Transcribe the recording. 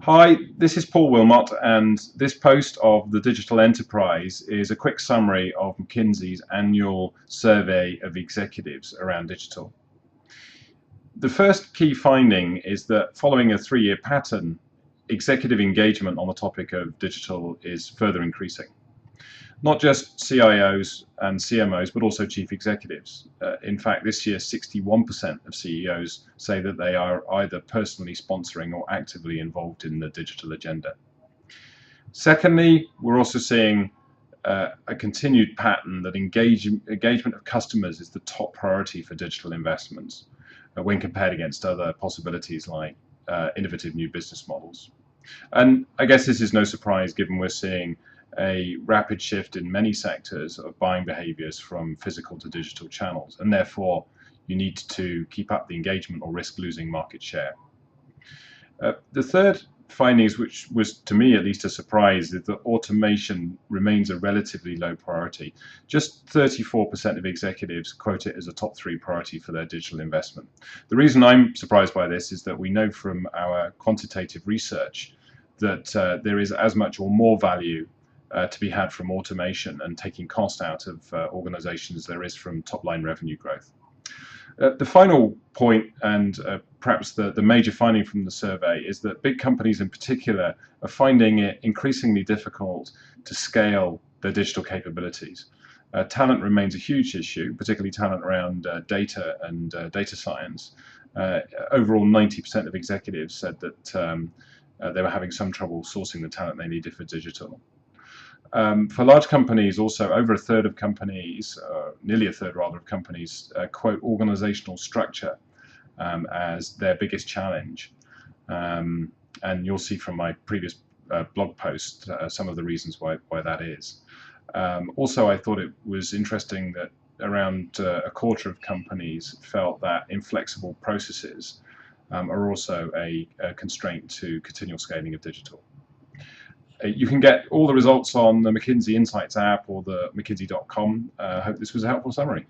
Hi, this is Paul Wilmot, and this post of the Digital Enterprise is a quick summary of McKinsey's annual survey of executives around digital. The first key finding is that following a 3-year pattern, executive engagement on the topic of digital is further increasing. Not just CIOs and CMOs, but also chief executives. In fact, this year, 61% of CEOs say that they are either personally sponsoring or actively involved in the digital agenda. Secondly, we're also seeing a continued pattern that engagement of customers is the top priority for digital investments when compared against other possibilities like innovative new business models. And I guess this is no surprise given we're seeing a rapid shift in many sectors of buying behaviors from physical to digital channels, and therefore you need to keep up the engagement or risk losing market share. The third findings, which was to me at least a surprise, is that automation remains a relatively low priority. Just 34% of executives quote it as a top 3 priority for their digital investment. The reason I'm surprised by this is that we know from our quantitative research that there is as much or more value to be had from automation and taking cost out of organizations there is from top-line revenue growth. The final point, and perhaps the major finding from the survey, is that big companies in particular are finding it increasingly difficult to scale their digital capabilities. Talent remains a huge issue, particularly talent around data and data science. Overall, 90% of executives said that they were having some trouble sourcing the talent they needed for digital. For large companies, also over a third of companies, nearly a third rather, of companies quote organizational structure as their biggest challenge. And you'll see from my previous blog post some of the reasons why that is. Also, I thought it was interesting that around a quarter of companies felt that inflexible processes are also a constraint to continual scaling of digital. You can get all the results on the McKinsey Insights app or the McKinsey.com. I hope this was a helpful summary.